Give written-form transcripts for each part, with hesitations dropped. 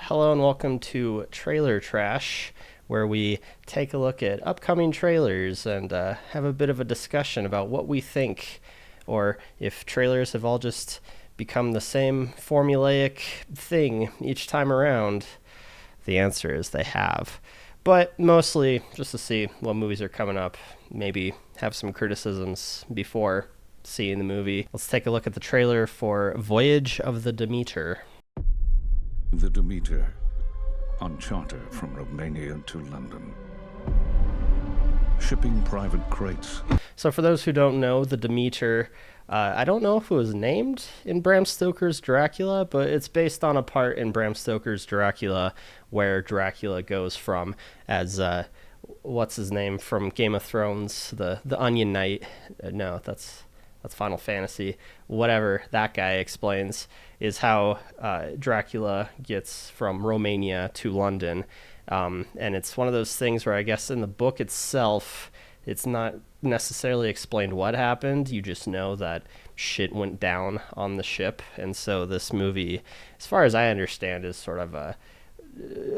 Hello and welcome to Trailer Trash, where we take a look at upcoming trailers and have a bit of a discussion about what we think, or if trailers have all just become the same formulaic thing each time around. The answer is they have. But mostly just to see what movies are coming up, maybe have some criticisms before seeing the movie. Let's take a look at the trailer for Voyage of the Demeter. The Demeter, on charter from Romania to London. Shipping private crates. So for those who don't know, the Demeter, I don't know if it was named in Bram Stoker's Dracula, but it's based on a part in Bram Stoker's Dracula where Dracula goes from as, what's his name from Game of Thrones, the Onion Knight. No, that's Final Fantasy. Whatever that guy explains is how Dracula gets from Romania to London. And it's one of those things where I guess in the book itself, it's not necessarily explained what happened. You just know that shit went down on the ship. And so this movie, as far as I understand, is sort of a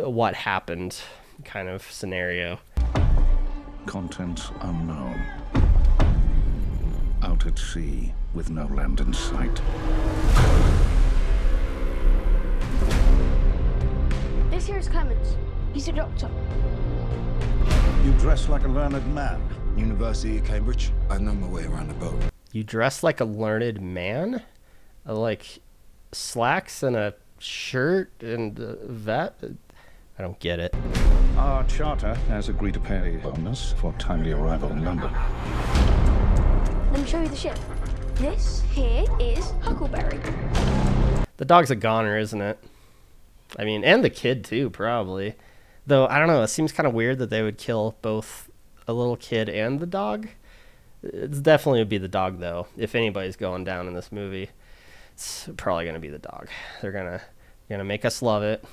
what happened kind of scenario. Contents unknown. Out at sea with no land in sight. This here is Clemens. He's a doctor. You dress like a learned man. University of Cambridge. I know my way around the boat. You dress like a learned man? Like slacks and a shirt and a vet? I don't get it. Our charter has agreed to pay a bonus for timely arrival in London. Let me show you the ship. This here is Huckleberry. The dog's a goner, isn't it? I mean, and the kid too, probably. Though, I don't know, it seems kind of weird that they would kill both a little kid and the dog. It's definitely would be the dog, though. If anybody's going down in this movie, it's probably going to be the dog. They're gonna make us love it,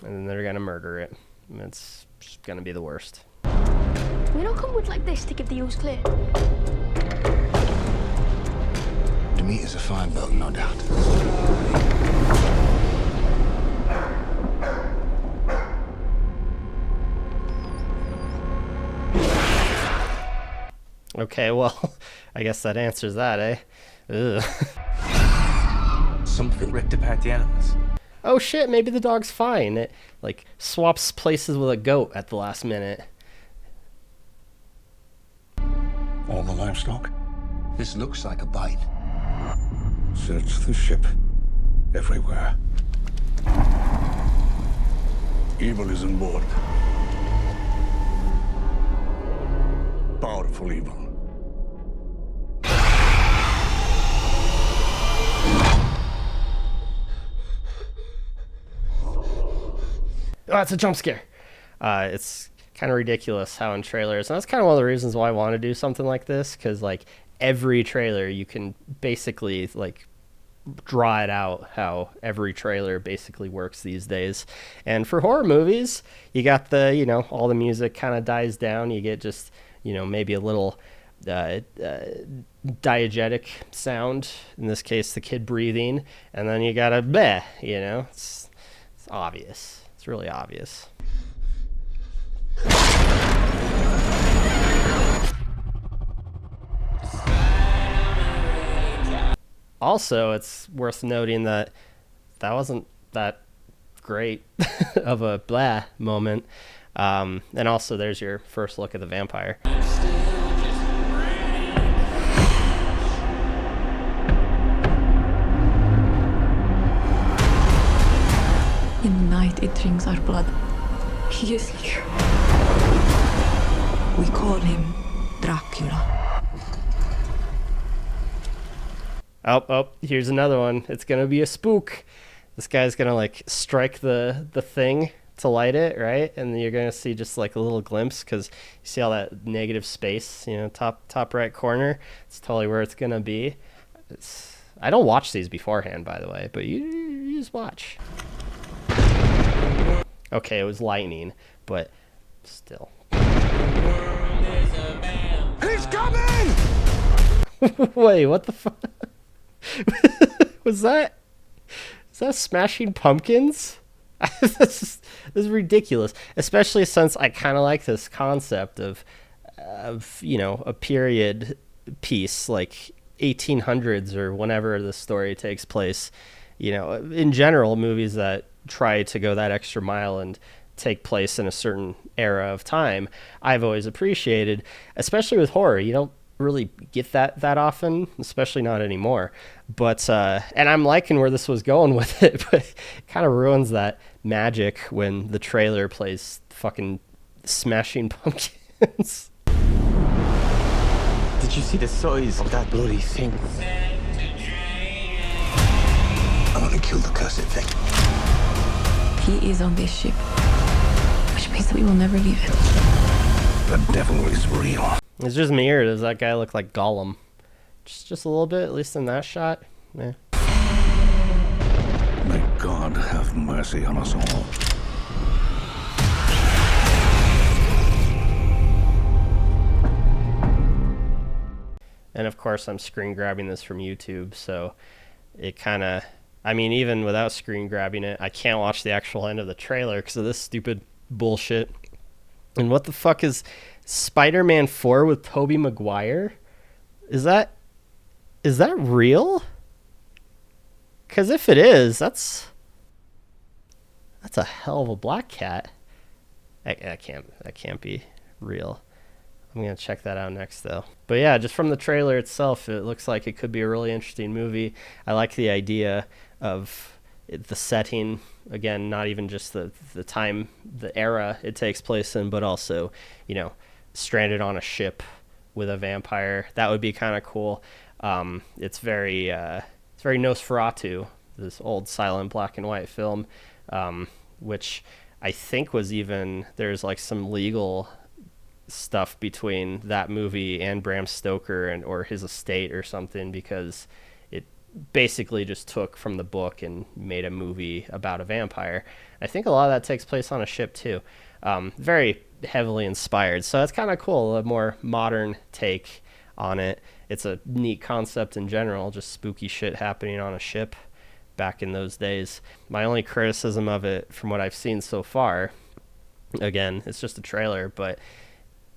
and then they're going to murder it. And it's just going to be the worst. We don't come with like this to give the use clear. Demeter's a fine boat, no doubt. Okay, well, I guess that answers that, eh? Ugh. Something ripped apart the animals. Oh shit, maybe the dog's fine. It, like, swaps places with a goat at the last minute. All the livestock. This looks like a bite. Search the ship. Everywhere. Evil is on board. Powerful evil. Oh, it's a jump scare. It's kind of ridiculous how in trailers, and that's kind of one of the reasons why I want to do something like this, because like every trailer you can basically like draw it out how every trailer basically works these days. And for horror movies, you got the, all the music kind of dies down. You get just, maybe a little diegetic sound, in this case the kid breathing, and then you got a bleh, it's obvious. It's really obvious. Also, it's worth noting that wasn't that great of a blah moment. And also, there's your first look at the vampire. In the night, it drinks our blood. He is here. We call him Dracula. Oh, here's another one. It's going to be a spook. This guy's going to, like, strike the thing to light it, right? And then you're going to see just, like, a little glimpse, because you see all that negative space, top right corner. It's totally where it's going to be. I don't watch these beforehand, by the way, but you just watch. Okay, it was lightning, but still. He's coming! Wait, what the fuck? Is that Smashing Pumpkins? This is ridiculous, especially since I kind of like this concept of a period piece like 1800s or whenever the story takes place. In general, movies that try to go that extra mile and take place in a certain era of time, I've always appreciated, especially with horror. You don't really get that often, especially not anymore. But and I'm liking where this was going with it, but it kind of ruins that magic when the trailer plays fucking Smashing Pumpkins. Did you see the size of that bloody thing? I want to kill the cursed thing. He is on this ship, which means that we will never leave it. The devil is real. It's just me, or does that guy look like Gollum? Just a little bit, at least in that shot. Yeah. May God have mercy on us all. And of course, I'm screen grabbing this from YouTube, so it kind of, even without screen grabbing it, I can't watch the actual end of the trailer because of this stupid bullshit. And what the fuck is Spider-Man 4 with Tobey Maguire? Is that real? Because if it is, that's a hell of a black cat. That can't be real. I'm going to check that out next, though. But yeah, just from the trailer itself, it looks like it could be a really interesting movie. I like the idea of the setting. Again, not even just the time, the era it takes place in, but also, stranded on a ship with a vampire. That would be kind of cool. It's very Nosferatu, this old silent black and white film, which I think was even, there's like some legal stuff between that movie and Bram Stoker or his estate or something, because it basically just took from the book and made a movie about a vampire. I think a lot of that takes place on a ship too. Very heavily inspired, so that's kind of cool, a more modern take on it. It's a neat concept in general, just spooky shit happening on a ship back in those days. My only criticism of it from what I've seen so far, again, it's just a trailer, but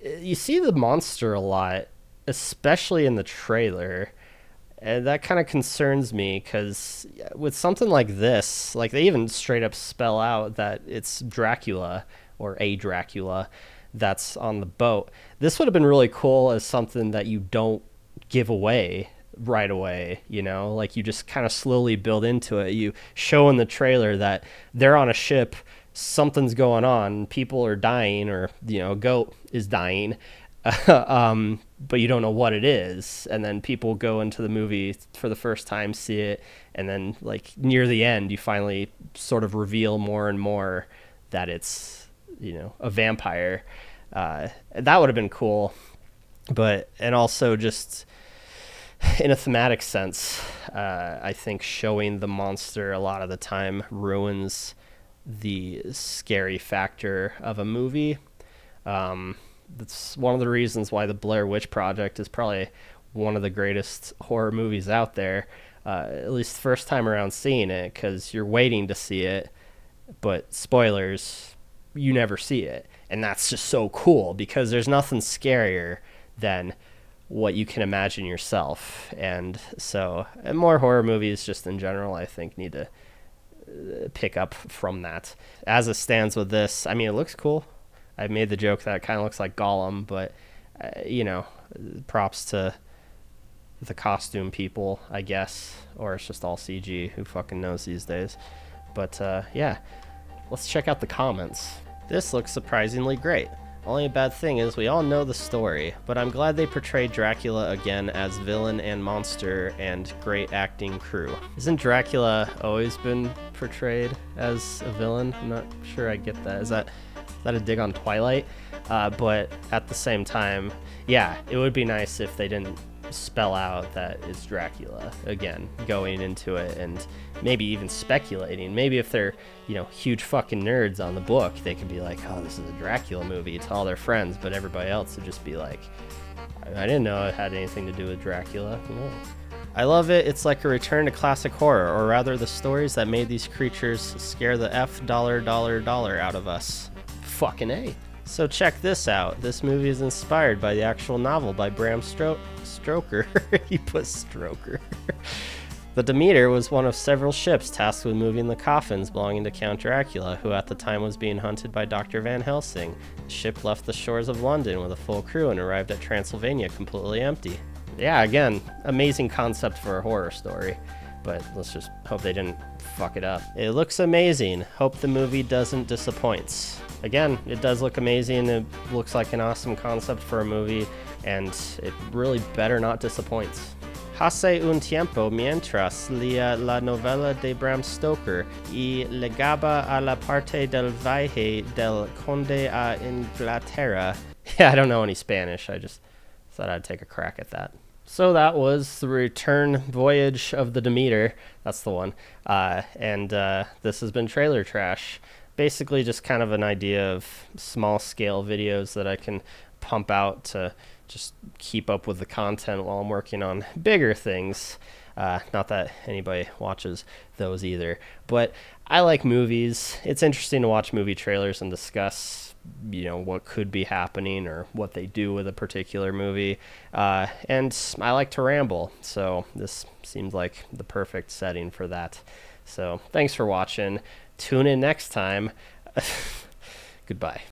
you see the monster a lot, especially in the trailer, and that kind of concerns me, because with something like this, like they even straight up spell out that it's Dracula or a Dracula that's on the boat. This would have been really cool as something that you don't give away right away, like you just kind of slowly build into it. You show in the trailer that they're on a ship, something's going on, people are dying, or a goat is dying, but you don't know what it is, and then people go into the movie for the first time, see it, and then like near the end you finally sort of reveal more and more that it's a vampire. That would have been cool, and also just in a thematic sense, I think showing the monster a lot of the time ruins the scary factor of a movie. That's one of the reasons why the Blair Witch Project is probably one of the greatest horror movies out there, at least first time around seeing it, because you're waiting to see it, but spoilers, you never see it. And that's just so cool, because there's nothing scarier than what you can imagine yourself. And so, and more horror movies just in general, I think, need to pick up from that. As it stands with this, it looks cool. I made the joke that it kind of looks like Gollum, but props to the costume people, I guess, or it's just all CG. Who fucking knows these days? But yeah, let's check out the comments. This looks surprisingly great. Only bad thing is we all know the story, but I'm glad they portrayed Dracula again as villain and monster, and great acting crew. Isn't Dracula always been portrayed as a villain? I'm not sure I get that. Is that a dig on Twilight? But at the same time, yeah, it would be nice if they didn't spell out that it's Dracula again, going into it, and maybe even speculating. Maybe if they're, huge fucking nerds on the book, they could be like, oh, this is a Dracula movie to all their friends, but everybody else would just be like, I didn't know it had anything to do with Dracula. I love it. It's like a return to classic horror, or rather the stories that made these creatures scare the dollar out of us. Fucking A. So check this out. This movie is inspired by the actual novel by Bram Stoker. He put Stroker. The Demeter was one of several ships tasked with moving the coffins belonging to Count Dracula, who at the time was being hunted by Dr. Van Helsing. The ship left the shores of London with a full crew and arrived at Transylvania completely empty. Yeah, again, amazing concept for a horror story, but let's just hope they didn't fuck it up. It looks amazing. Hope the movie doesn't disappoint. Again, it does look amazing. It looks like an awesome concept for a movie, and it really better not disappoint. Hace un tiempo mientras leía la novela de Bram Stoker y llegaba a la parte del viaje del conde a Inglaterra. Yeah, I don't know any Spanish. I just thought I'd take a crack at that. So that was the return voyage of the Demeter. That's the one. And this has been Trailer Trash. Basically just kind of an idea of small scale videos that I can pump out to just keep up with the content while I'm working on bigger things. Not that anybody watches those either, but I like movies. It's interesting to watch movie trailers and discuss, what could be happening or what they do with a particular movie. And I like to ramble, so this seems like the perfect setting for that. So thanks for watching. Tune in next time. Goodbye.